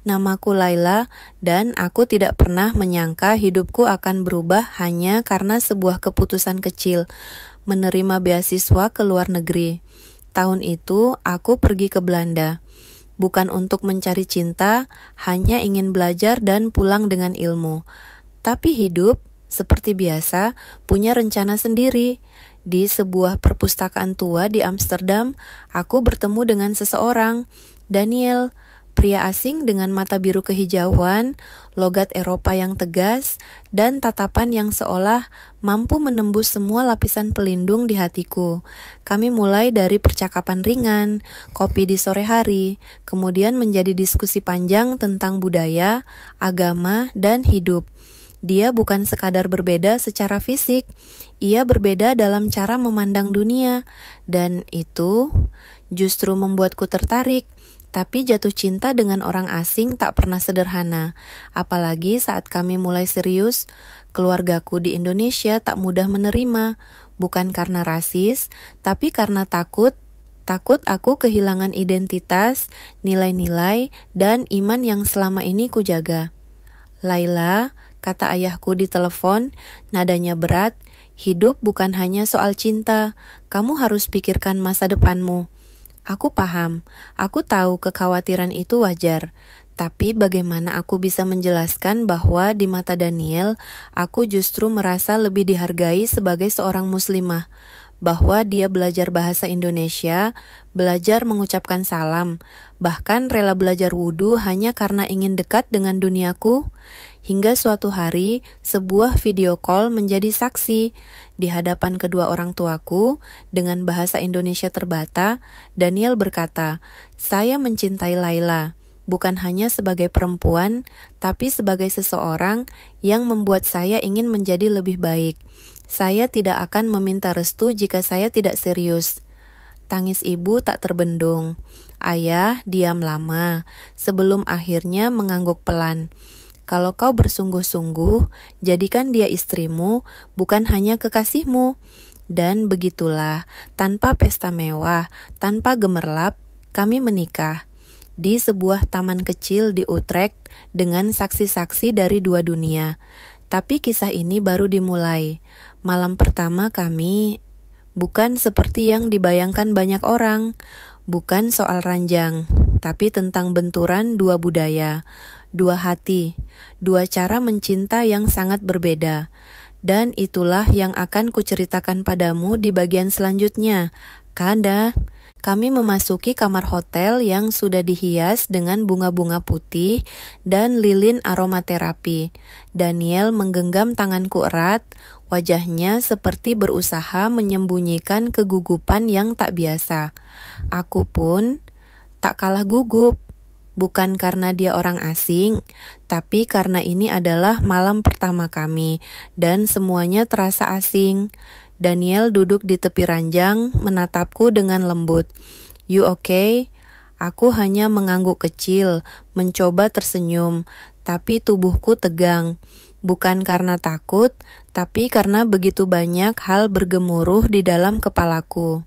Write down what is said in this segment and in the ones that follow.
Namaku Laila, dan aku tidak pernah menyangka hidupku akan berubah hanya karena sebuah keputusan kecil, menerima beasiswa ke luar negeri. Tahun itu, aku pergi ke Belanda. Bukan untuk mencari cinta, hanya ingin belajar dan pulang dengan ilmu. Tapi hidup, seperti biasa, punya rencana sendiri. Di sebuah perpustakaan tua di Amsterdam, aku bertemu dengan seseorang, Daniel, pria asing dengan mata biru kehijauan, logat Eropa yang tegas, dan tatapan yang seolah mampu menembus semua lapisan pelindung di hatiku. Kami mulai dari percakapan ringan, kopi di sore hari, kemudian menjadi diskusi panjang tentang budaya, agama, dan hidup. Dia bukan sekadar berbeda secara fisik, ia berbeda dalam cara memandang dunia, dan itu justru membuatku tertarik. Tapi jatuh cinta dengan orang asing tak pernah sederhana. Apalagi saat kami mulai serius, keluargaku di Indonesia tak mudah menerima. Bukan karena rasis, tapi karena takut aku kehilangan identitas, nilai-nilai, dan iman yang selama ini kujaga. Laila, kata ayahku di telepon, nadanya berat, hidup bukan hanya soal cinta, kamu harus pikirkan masa depanmu. Aku paham, aku tahu kekhawatiran itu wajar, tapi bagaimana aku bisa menjelaskan bahwa di mata Daniel, aku justru merasa lebih dihargai sebagai seorang muslimah, bahwa dia belajar bahasa Indonesia, belajar mengucapkan salam, bahkan rela belajar wudhu hanya karena ingin dekat dengan duniaku. Hingga suatu hari, sebuah video call menjadi saksi. Di hadapan kedua orang tuaku, dengan bahasa Indonesia terbata, Daniel berkata, "Saya mencintai Laila, bukan hanya sebagai perempuan, tapi sebagai seseorang yang membuat saya ingin menjadi lebih baik. Saya tidak akan meminta restu jika saya tidak serius." Tangis ibu tak terbendung. Ayah diam lama, sebelum akhirnya mengangguk pelan. Kalau kau bersungguh-sungguh, jadikan dia istrimu, bukan hanya kekasihmu. Dan begitulah, tanpa pesta mewah, tanpa gemerlap, kami menikah. Di sebuah taman kecil di Utrecht dengan saksi-saksi dari dua dunia. Tapi kisah ini baru dimulai. Malam pertama kami bukan seperti yang dibayangkan banyak orang. Bukan soal ranjang, tapi tentang benturan dua budaya, dua hati, dua cara mencinta yang sangat berbeda. Dan itulah yang akan kuceritakan padamu di bagian selanjutnya. Kada, kami memasuki kamar hotel yang sudah dihias dengan bunga-bunga putih dan lilin aromaterapi. Daniel menggenggam tanganku erat, wajahnya seperti berusaha menyembunyikan kegugupan yang tak biasa. Aku pun tak kalah gugup. Bukan karena dia orang asing, tapi karena ini adalah malam pertama kami, dan semuanya terasa asing. Daniel duduk di tepi ranjang, menatapku dengan lembut. "You okay?" Aku hanya mengangguk kecil, mencoba tersenyum, tapi tubuhku tegang. Bukan karena takut, tapi karena begitu banyak hal bergemuruh di dalam kepalaku.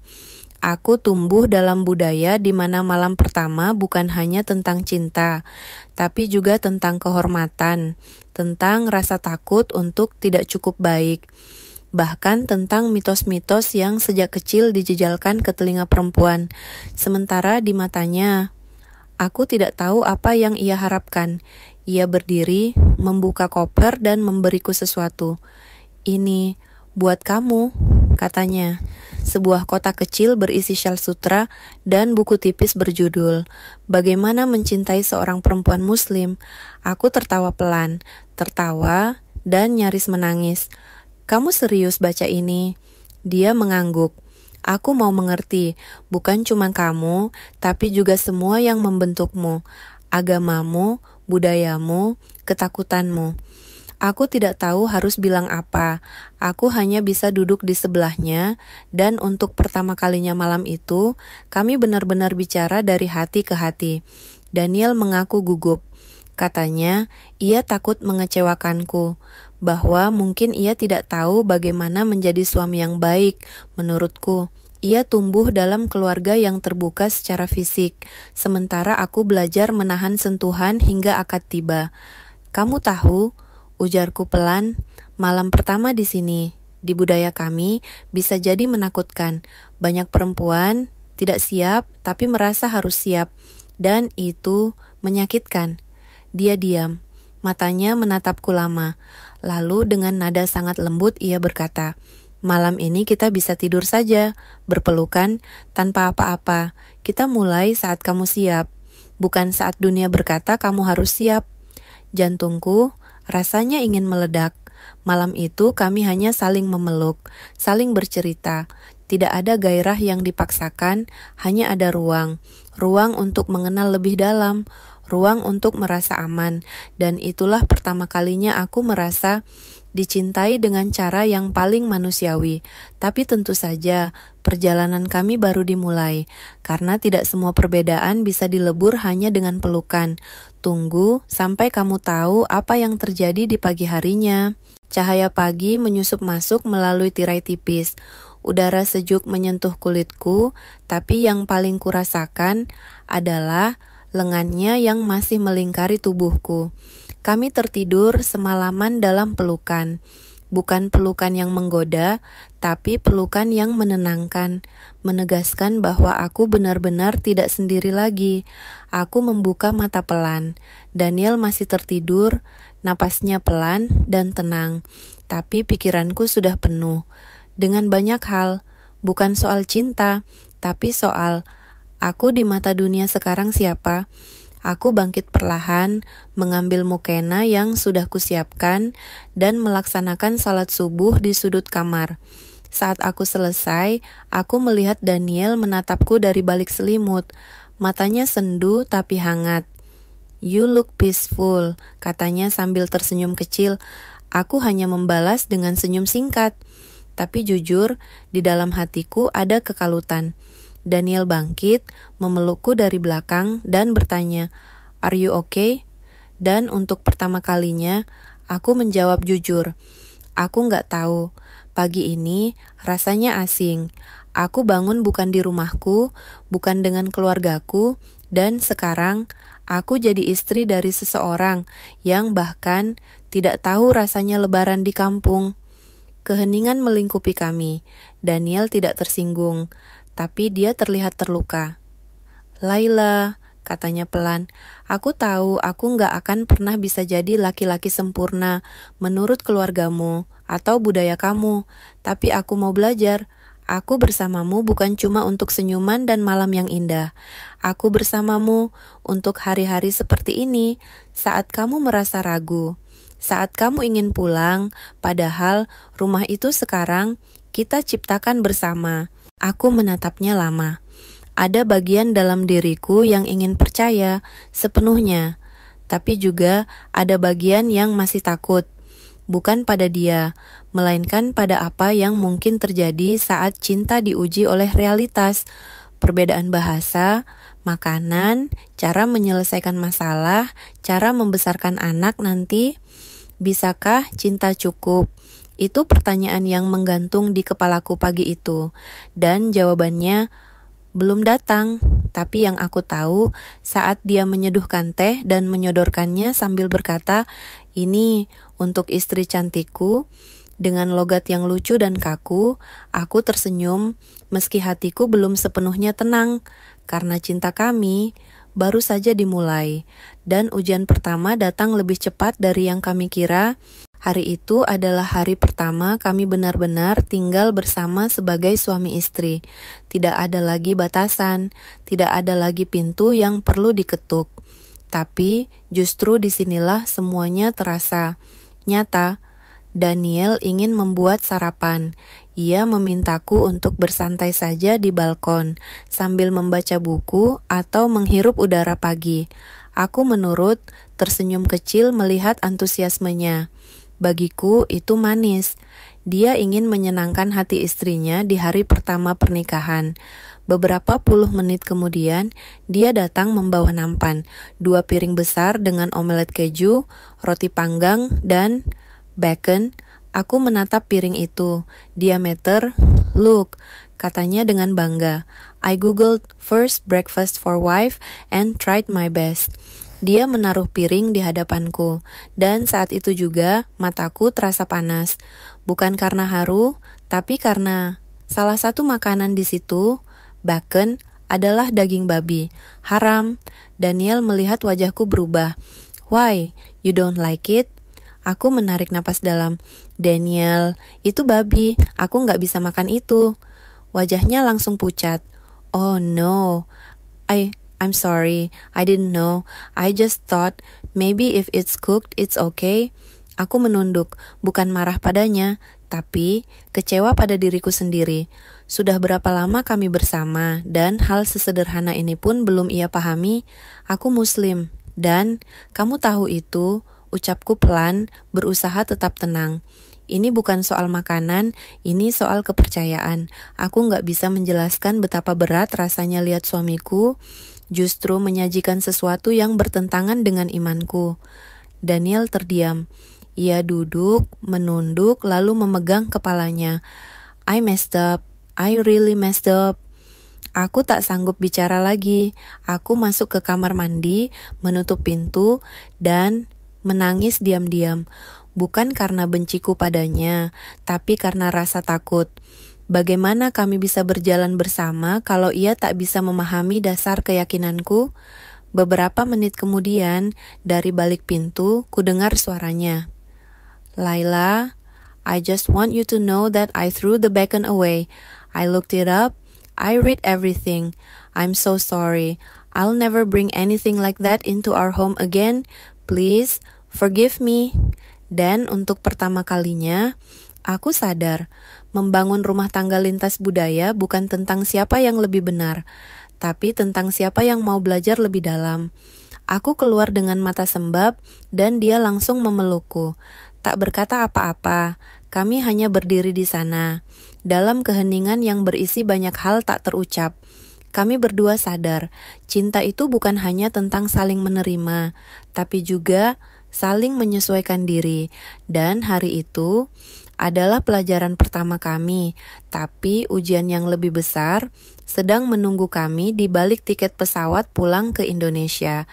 Aku tumbuh dalam budaya di mana malam pertama bukan hanya tentang cinta, tapi juga tentang kehormatan, tentang rasa takut untuk tidak cukup baik, bahkan tentang mitos-mitos yang sejak kecil dijejalkan ke telinga perempuan. Sementara di matanya, aku tidak tahu apa yang ia harapkan. Ia berdiri, membuka koper dan memberiku sesuatu. "Ini buat kamu," katanya. Sebuah kotak kecil berisi syal sutra dan buku tipis berjudul "Bagaimana Mencintai Seorang Perempuan Muslim." Aku tertawa pelan, tertawa dan nyaris menangis. "Kamu serius baca ini?" Dia mengangguk. "Aku mau mengerti, bukan cuma kamu, tapi juga semua yang membentukmu, agamamu, budayamu, ketakutanmu." Aku tidak tahu harus bilang apa. Aku hanya bisa duduk di sebelahnya, dan untuk pertama kalinya malam itu, kami benar-benar bicara dari hati ke hati. Daniel mengaku gugup. Katanya, ia takut mengecewakanku, bahwa mungkin ia tidak tahu bagaimana menjadi suami yang baik, menurutku. Ia tumbuh dalam keluarga yang terbuka secara fisik, sementara aku belajar menahan sentuhan hingga akad tiba. Kamu tahu, ujarku pelan, malam pertama di sini, di budaya kami, bisa jadi menakutkan. Banyak perempuan tidak siap, tapi merasa harus siap. Dan itu menyakitkan. Dia diam. Matanya menatapku lama. Lalu dengan nada sangat lembut ia berkata, malam ini kita bisa tidur saja, berpelukan, tanpa apa-apa. Kita mulai saat kamu siap. Bukan saat dunia berkata kamu harus siap. Jantungku rasanya ingin meledak. Malam itu kami hanya saling memeluk, saling bercerita. Tidak ada gairah yang dipaksakan, hanya ada ruang. Ruang untuk mengenal lebih dalam, ruang untuk merasa aman. Dan itulah pertama kalinya aku merasa dicintai dengan cara yang paling manusiawi. Tapi tentu saja, perjalanan kami baru dimulai. Karena tidak semua perbedaan bisa dilebur hanya dengan pelukan. Tunggu sampai kamu tahu apa yang terjadi di pagi harinya. Cahaya pagi menyusup masuk melalui tirai tipis. Udara sejuk menyentuh kulitku, tapi yang paling kurasakan adalah lengannya yang masih melingkari tubuhku. Kami tertidur semalaman dalam pelukan. Bukan pelukan yang menggoda, tapi pelukan yang menenangkan, menegaskan bahwa aku benar-benar tidak sendiri lagi. Aku membuka mata pelan. Daniel masih tertidur, napasnya pelan dan tenang. Tapi pikiranku sudah penuh. Dengan banyak hal, bukan soal cinta, tapi soal aku di mata dunia sekarang siapa. Aku bangkit perlahan, mengambil mukena yang sudah kusiapkan, dan melaksanakan salat subuh di sudut kamar. Saat aku selesai, aku melihat Daniel menatapku dari balik selimut. Matanya sendu tapi hangat. You look peaceful, katanya sambil tersenyum kecil. Aku hanya membalas dengan senyum singkat. Tapi jujur, di dalam hatiku ada kekalutan. Daniel bangkit, memelukku dari belakang dan bertanya, "Are you okay?" Dan untuk pertama kalinya, aku menjawab jujur. Aku nggak tahu. Pagi ini rasanya asing. Aku bangun bukan di rumahku, bukan dengan keluargaku, dan sekarang aku jadi istri dari seseorang yang bahkan tidak tahu rasanya lebaran di kampung. Keheningan melingkupi kami. Daniel tidak tersinggung, tapi dia terlihat terluka. "Laila," katanya pelan, "aku tahu aku nggak akan pernah bisa jadi laki-laki sempurna menurut keluargamu atau budaya kamu, tapi aku mau belajar. Aku bersamamu bukan cuma untuk senyuman dan malam yang indah. Aku bersamamu untuk hari-hari seperti ini, saat kamu merasa ragu. Saat kamu ingin pulang, padahal rumah itu sekarang kita ciptakan bersama." Aku menatapnya lama. Ada bagian dalam diriku yang ingin percaya sepenuhnya, tapi juga ada bagian yang masih takut. Bukan pada dia, melainkan pada apa yang mungkin terjadi saat cinta diuji oleh realitas. Perbedaan bahasa, makanan, cara menyelesaikan masalah, cara membesarkan anak nanti. Bisakah cinta cukup? Itu pertanyaan yang menggantung di kepalaku pagi itu. Dan jawabannya belum datang. Tapi yang aku tahu, saat dia menyeduhkan teh dan menyodorkannya sambil berkata, "Ini untuk istri cantikku," dengan logat yang lucu dan kaku, aku tersenyum meski hatiku belum sepenuhnya tenang. Karena cinta kami baru saja dimulai. Dan ujian pertama datang lebih cepat dari yang kami kira. Hari itu adalah hari pertama kami benar-benar tinggal bersama sebagai suami istri. Tidak ada lagi batasan, tidak ada lagi pintu yang perlu diketuk. Tapi justru disinilah semuanya terasa nyata. Daniel ingin membuat sarapan. Ia memintaku untuk bersantai saja di balkon, sambil membaca buku atau menghirup udara pagi. Aku menurut, tersenyum kecil melihat antusiasmenya. Bagiku itu manis. Dia ingin menyenangkan hati istrinya di hari pertama pernikahan. Beberapa puluh menit kemudian, dia datang membawa nampan, 2 piring besar dengan omelet keju, roti panggang, dan bacon. Aku menatap piring itu. Diameter, look, katanya dengan bangga. I googled first breakfast for wife and tried my best. Dia menaruh piring di hadapanku, dan saat itu juga mataku terasa panas. Bukan karena haru, tapi karena salah satu makanan di situ, bacon, adalah daging babi. Haram. Daniel melihat wajahku berubah. Why? You don't like it? Aku menarik napas dalam. Daniel, itu babi. Aku nggak bisa makan itu. Wajahnya langsung pucat. Oh no. I'm sorry. I didn't know. I just thought maybe if it's cooked, it's okay. Aku menunduk, bukan marah padanya, tapi kecewa pada diriku sendiri. Sudah berapa lama kami bersama, dan hal sesederhana ini pun belum ia pahami. Aku Muslim, dan kamu tahu itu. Ucapku pelan, berusaha tetap tenang. Ini bukan soal makanan, ini soal kepercayaan. Aku nggak bisa menjelaskan betapa berat rasanya lihat suamiku justru menyajikan sesuatu yang bertentangan dengan imanku. Daniel terdiam. Ia duduk, menunduk, lalu memegang kepalanya. I messed up. I really messed up. Aku tak sanggup bicara lagi. Aku masuk ke kamar mandi, menutup pintu, dan menangis diam-diam. Bukan karena benciku padanya, tapi karena rasa takut. Bagaimana kami bisa berjalan bersama kalau ia tak bisa memahami dasar keyakinanku? Beberapa menit kemudian, dari balik pintu, kudengar suaranya. Laila, I just want you to know that I threw the bacon away. I looked it up. I read everything. I'm so sorry. I'll never bring anything like that into our home again. Please, forgive me. Dan untuk pertama kalinya, aku sadar, membangun rumah tangga lintas budaya bukan tentang siapa yang lebih benar, tapi tentang siapa yang mau belajar lebih dalam. Aku keluar dengan mata sembab, dan dia langsung memelukku. Tak berkata apa-apa, kami hanya berdiri di sana, dalam keheningan yang berisi banyak hal tak terucap. Kami berdua sadar, cinta itu bukan hanya tentang saling menerima, tapi juga saling menyesuaikan diri. Dan hari itu adalah pelajaran pertama kami, tapi ujian yang lebih besar sedang menunggu kami di balik tiket pesawat pulang ke Indonesia.